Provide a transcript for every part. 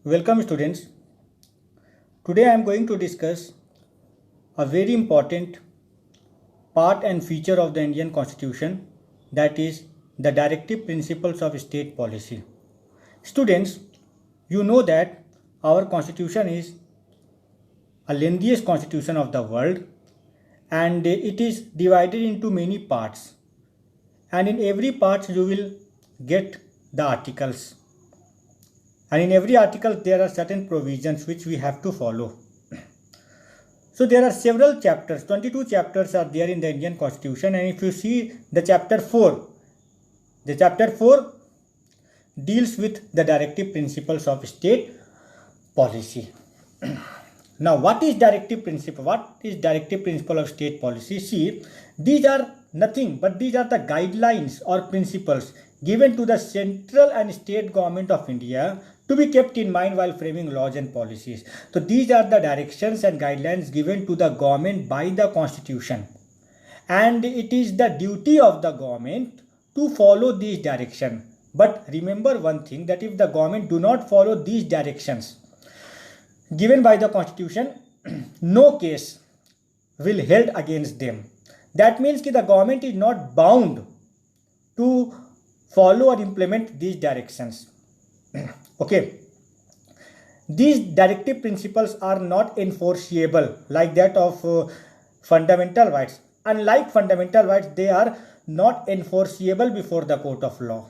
Welcome students. Today I am going to discuss a very important part and feature of the Indian Constitution, that is the directive principles of state policy. Students, you know that our constitution is a lengthiest constitution of the world, and it is divided into many parts, and in every part you will get the articles, and in every article there are certain provisions which we have to follow. So there are several chapters, 22 chapters are there in the Indian Constitution, and if you see the chapter 4 deals with the directive principles of state policy. Now what is directive principle? What is directive principle of state policy? See, these are nothing but these are the guidelines or principles given to the central and state government of India to be kept in mind while framing laws and policies. So these are the directions and guidelines given to the government by the constitution, and it is the duty of the government to follow these directions. But remember one thing, that if the government do not follow these directions given by the constitution, no case will held against them. That means that the government is not bound to follow or implement these directions. Okay, these directive principles are not enforceable like that of fundamental rights. Unlike fundamental rights, they are not enforceable before the court of law.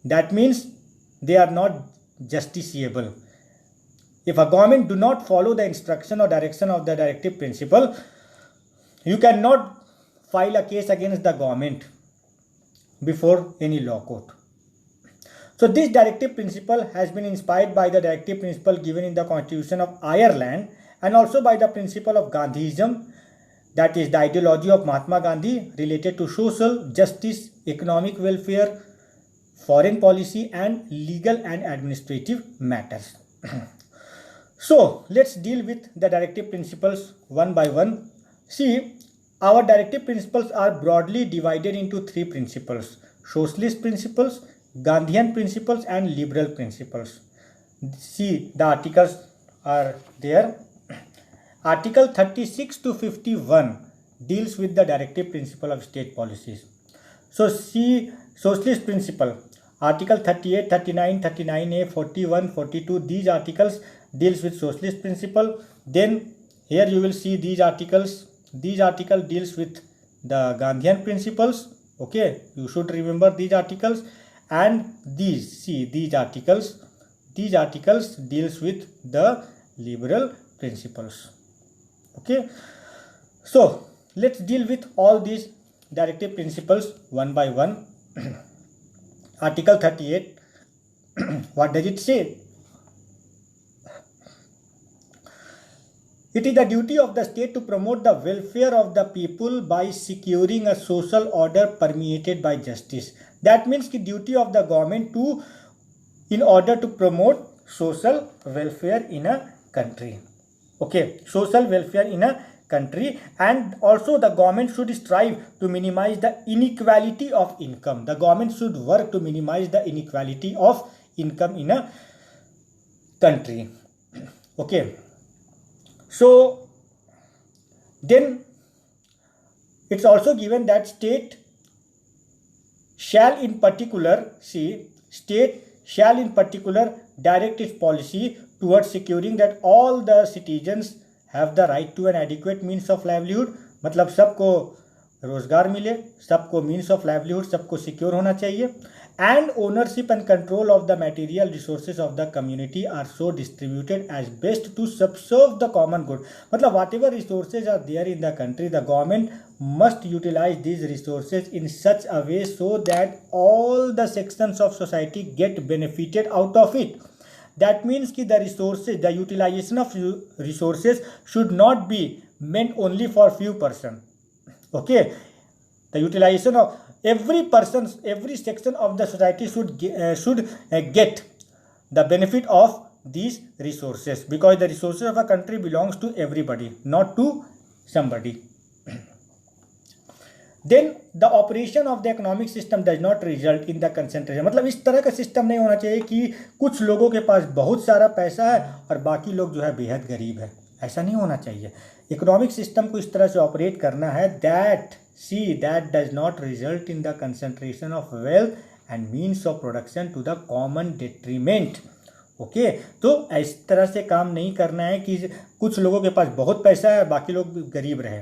That means they are not justiciable. If a government do not follow the instruction or direction of the directive principle, you cannot file a case against the government before any law court. So this directive principle has been inspired by the directive principle given in the Constitution of Ireland, and also by the principle of Gandhism, that is the ideology of Mahatma Gandhi related to social justice, economic welfare, foreign policy, and legal and administrative matters. So let's deal with the directive principles one by one. See, our directive principles are broadly divided into three principles: socialist principles, Gandhian principles, and liberal principles. See, the articles are there. Article 36 to 51 deals with the directive principle of state policies. So see, socialist principle, article 38, 39, 39A, 41, 42, these articles deals with socialist principle. Then here you will see these articles. These article deals with the Gandhian principles. Okay, you should remember these articles. And these articles deals with the liberal principles. Okay, so let's deal with all these directive principles one by one. Article 38, what does it say? It is the duty of the state to promote the welfare of the people by securing a social order permeated by justice. That means the duty of the government to, in order to promote social welfare in a country. Okay, social welfare in a country, and also the government should strive to minimize the inequality of income. The government should work to minimize the inequality of income in a country. Okay. So then it's also given that state shall in particular direct its policy towards securing that all the citizens have the right to an adequate means of livelihood. मतलब सबको रोजगार मिले, सबको means of livelihood सबको secure होना चाहिए, and ownership and control of the material resources of the community are so distributed as best to subserve the common good. मतलब whatever resources are there in the country, the government must utilize these resources in such a way so that all the sections of society get benefited out of it. That means that the utilization of resources should not be meant only for few persons. Okay, the utilization of every section of the society should get the benefit of these resources, because the resources of a country belongs to everybody, not to somebody. Then the operation of the economic system does not result in the concentration, मतलब इस तरह का system नहीं होना चाहिए कि कुछ लोगों के पास बहुत सारा पैसा है और बाकी लोग जो है बेहद गरीब है, ऐसा नहीं होना चाहिए। इकोनॉमिक सिस्टम को इस तरह से ऑपरेट करना है that does not result in the concentration of wealth and means of production to the common detriment. Okay, तो इस तरह से काम नहीं करना है कि कुछ लोगों के पास बहुत पैसा है बाकी लोग गरीब रहे,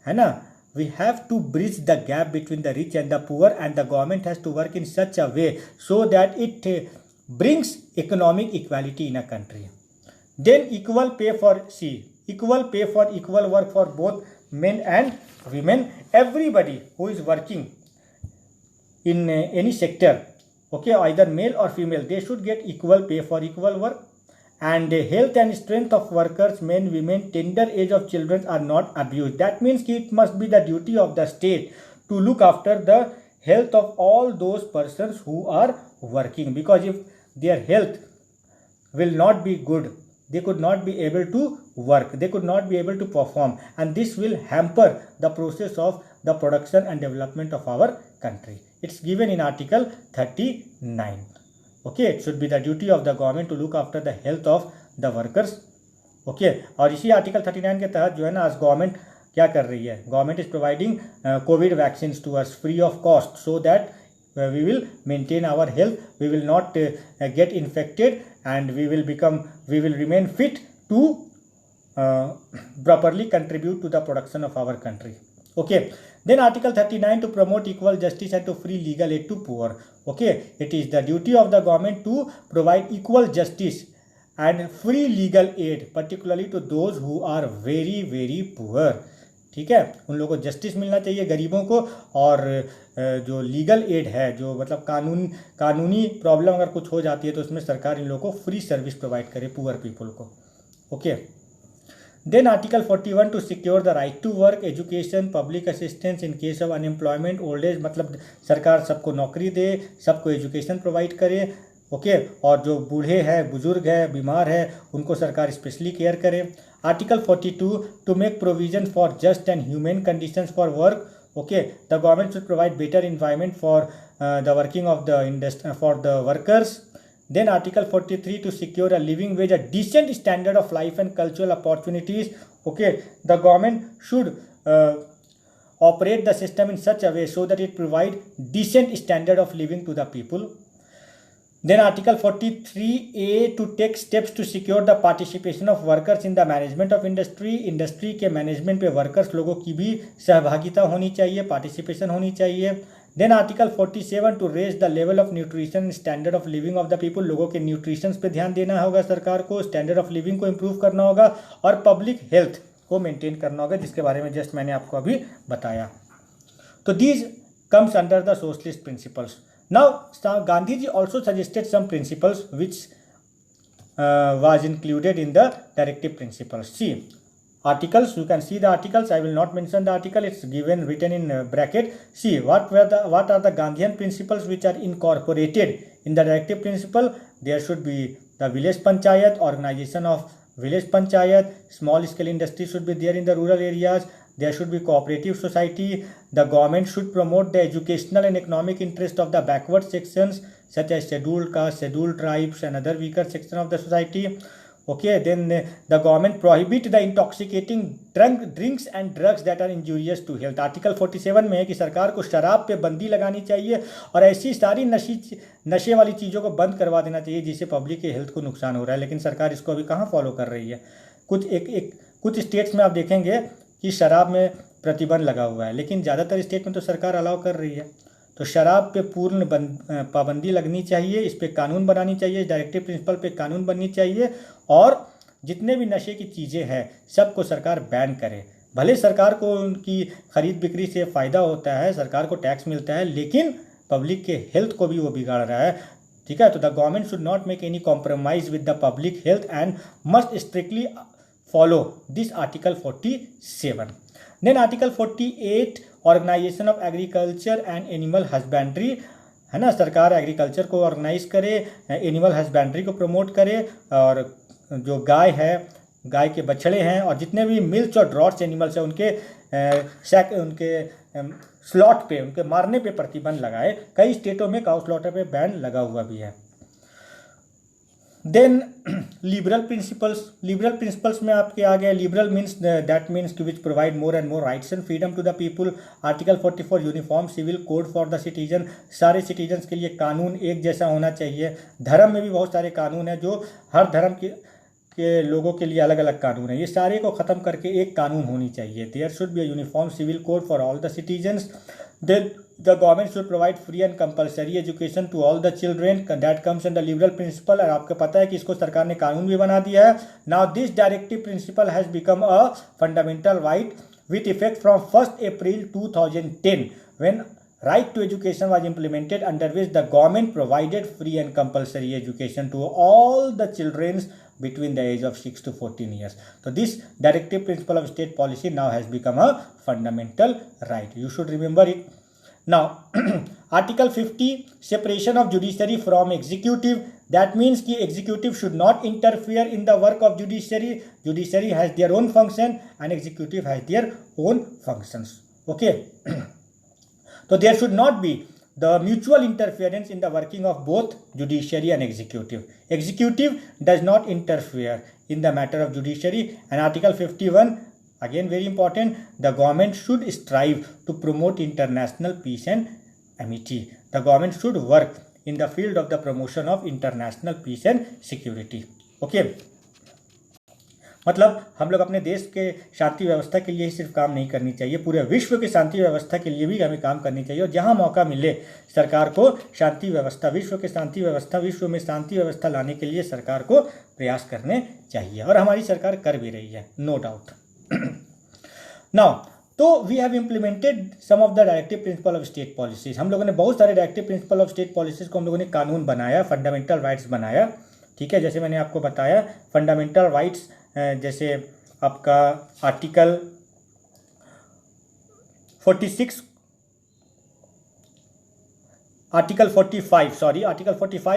है ना। We have to bridge the gap between the rich and the poor, and the government has to work in such a way so that it brings economic equality in a country. Then equal pay for equal work for both men and women. Everybody who is working in any sector, okay, either male or female, they should get equal pay for equal work. And health and strength of workers, men, women, tender age of children are not abused. That means it must be the duty of the state to look after the health of all those persons who are working, because if their health will not be good, they could not be able to work, they could not be able to perform, and this will hamper the process of the production and development of our country. It's given in Article 39. Okay, it should be the duty of the government to look after the health of the workers. Okay, और इसी article 39 के तहत जो है ना, आज government क्या कर रही है, government is providing covid vaccine to us free of cost, so that we will maintain our health, we will not get infected and we will remain fit to properly contribute to the production of our country. Okay, then Article 39 to promote equal justice and to free legal aid to poor. Okay, it is the duty of the government to provide equal justice and free legal aid, particularly to those who are very very poor. ठीक है, उन लोगों को justice मिलना चाहिए गरीबों को, और जो लीगल एड है, जो मतलब कानूनी प्रॉब्लम अगर कुछ हो जाती है तो उसमें सरकार इन लोगों को फ्री सर्विस प्रोवाइड करे पुअर पीपल को। Okay, Then Article 41 to secure the right to work, education, public assistance in case of unemployment, old age, मतलब सरकार सबको नौकरी दे, सबको एजुकेशन प्रोवाइड करे। ओके, और जो बूढ़े हैं, बुजुर्ग है, बीमार है, उनको सरकार स्पेशली केयर करे। Article 42 to make provision for just and humane conditions for work. Okay, the government should provide better environment for the working of the industry for the workers. Then Article 43 to secure a living wage, a decent standard of life and cultural opportunities. Okay, the government should operate the system in such a way so that it provide decent standard of living to the people. Then Article 43A to take steps to secure the participation of workers in the management of industry. Industry के management पे workers लोगों की भी सहभागिता होनी चाहिए, participation होनी चाहिए। Then article 47 to raise the level of nutrition standard of living of the people, लोगों के न्यूट्रिशन पे ध्यान देना होगा सरकार को, स्टैंडर्ड ऑफ लिविंग को इम्प्रूव करना होगा और पब्लिक हेल्थ को मेंटेन करना होगा, जिसके बारे में जस्ट मैंने आपको अभी बताया। तो these comes under the socialist principles. Now Gandhi ji also suggested some principles which was included in the directive principles. See, articles, you can see the articles. I will not mention the article, it's given written in bracket. See, what are the Gandhian principles which are incorporated in the directive principle? There should be the village panchayat, organization of village panchayat, small scale industry should be there in the rural areas, there should be cooperative society, the government should promote the educational and economic interest of the backward sections such as scheduled caste, scheduled tribes and other weaker section of the society. Okay, then the government prohibit the intoxicating drinks and drugs that are injurious to health. Article 47 में है कि सरकार को शराब पे बंदी लगानी चाहिए और ऐसी सारी नशे वाली चीज़ों को बंद करवा देना चाहिए जिससे पब्लिक के हेल्थ को नुकसान हो रहा है, लेकिन सरकार इसको अभी कहाँ फॉलो कर रही है। कुछ स्टेट्स में आप देखेंगे कि शराब में प्रतिबंध लगा हुआ है, लेकिन ज़्यादातर स्टेट में तो सरकार अलाउ कर रही है। तो शराब पे पूर्ण पाबंदी लगनी चाहिए, इस पे कानून बनानी चाहिए, डायरेक्टिव प्रिंसिपल पे कानून बननी चाहिए और जितने भी नशे की चीज़ें हैं सबको सरकार बैन करे। भले सरकार को उनकी खरीद बिक्री से फ़ायदा होता है, सरकार को टैक्स मिलता है, लेकिन पब्लिक के हेल्थ को भी वो बिगाड़ रहा है। ठीक है, तो the government should not make any compromise with the public health and must strictly follow this article 47। Then article 48 organisation of agriculture and animal husbandry, है ना, सरकार एग्रीकल्चर को ऑर्गेनाइज करे, एनिमल हस्बेंड्री को प्रमोट करे और जो गाय है, गाय के बछड़े हैं और जितने भी मिल्क और ड्रॉट्स एनिमल्स हैं उनके स्लॉट पे, उनके मारने पे प्रतिबंध लगाए। कई स्टेटों में काउ स्लॉटर पे बैन लगा हुआ भी है। देन लिबरल प्रिंसिपल्स में आपके आ गए, लिबरल मीन्स दैट मीन्स कि which provide more and more rights and freedom to the people. Article 44 uniform civil code for the citizen, सारे सिटीजन्स के लिए कानून एक जैसा होना चाहिए। धर्म में भी बहुत सारे कानून हैं जो हर धर्म के लोगों के लिए अलग अलग कानून है, ये सारे को ख़त्म करके एक कानून होनी चाहिए। There should be a uniform civil code for all the citizens. Then the government should provide free and compulsory education to all the children, that comes under liberal principle। और आपको पता है कि इसको सरकार ने कानून भी बना दिया है। now this directive principle has become a fundamental right with effect from 1st April 2010 when right to education was implemented, under which the government provided free and compulsory education to all the children between the age of 6 to 14 years. So this directive principle of state policy now has become a fundamental right, you should remember it. Now article 50 separation of judiciary from executive, that means कि executive should not interfere in the work of judiciary has their own function and executive has their own functions, okay। So there should not be the mutual interference in the working of both judiciary and executive does not interfere in the matter of judiciary। and article 51 again very important, the government should strive to promote international peace and amity, the government should work in the field of the promotion of international peace and security, okay। मतलब हम लोग अपने देश के शांति व्यवस्था के लिए ही सिर्फ काम नहीं करनी चाहिए, पूरे विश्व की शांति व्यवस्था के लिए भी हमें काम करनी चाहिए। और जहां मौका मिले सरकार को शांति व्यवस्था, विश्व में शांति व्यवस्था लाने के लिए सरकार को प्रयास करने चाहिए, और हमारी सरकार कर भी रही है, नो डाउट। नाउ तो we have implemented some of the directive principle of state policies. हम लोगों ने बहुत सारे directive principle of state policies को हम लोगों ने कानून बनाया, फंडामेंटल राइट्स बनाया, ठीक है। जैसे मैंने आपको बताया फंडामेंटल राइट्स, जैसे आपका आर्टिकल 45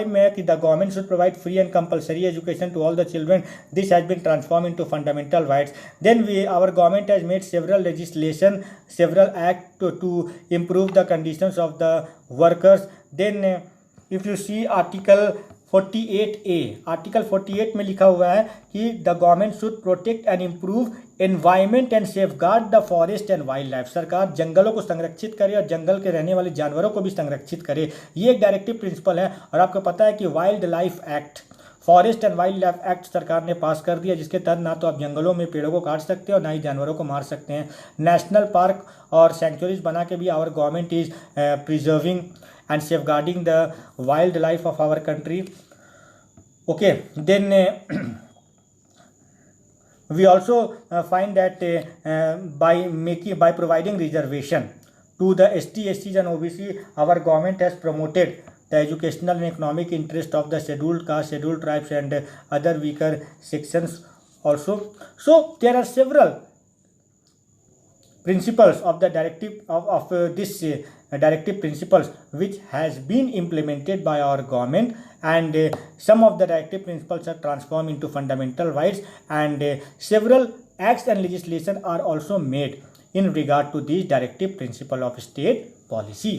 में कि the government should provide free and compulsory education to all the children, this has been transform into fundamental rights. Then our government has made several legislation, several act to improve the conditions of the workers. Then if you see article 48A, article 48 में लिखा हुआ है कि the government should protect and improve environment and safeguard the forest and wild life, सरकार जंगलों को संरक्षित करे और जंगल के रहने वाले जानवरों को भी संरक्षित करे, ये एक डायरेक्टिव प्रिंसिपल है। और आपको पता है कि wild life act, forest and wild life act सरकार ने पास कर दिया, जिसके तहत ना तो आप जंगलों में पेड़ों को काट सकते हैं और ना ही जानवरों को मार सकते हैं। नेशनल पार्क और सेंचुरीज बना के भी our government is preserving and safeguarding the wildlife of our country, okay। Then we also find that by providing reservation to the ST, SCs and OBC, our government has promoted the educational and economic interest of the scheduled caste, scheduled tribes and other weaker sections also। So there are several principles of the directive of this directive principles which has been implemented by our government, and some of the directive principles are transformed into fundamental rights, and several acts and legislation are also made in regard to these directive principle of state policy।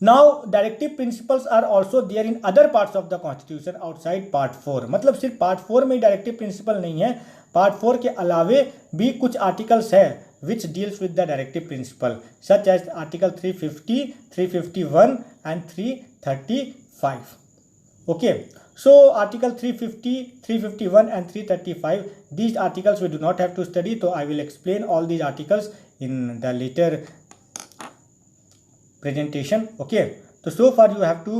Now directive principles are also there in other parts of the constitution outside part 4, मतलब सिर्फ part 4 में directive principle नहीं है, part 4 के अलावे भी कुछ articles है which deals with the directive principle, such as article 350, 351 and 335, okay। So article 350, 351 and 335, these articles we do not have to study, so I will explain all these articles in the later presentation, okay। So far you have to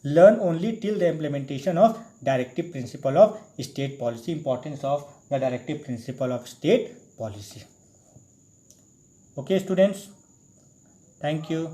learn only till the implementation of directive principle of state policy, importance of the directive principle of state policy, okay students, thank you।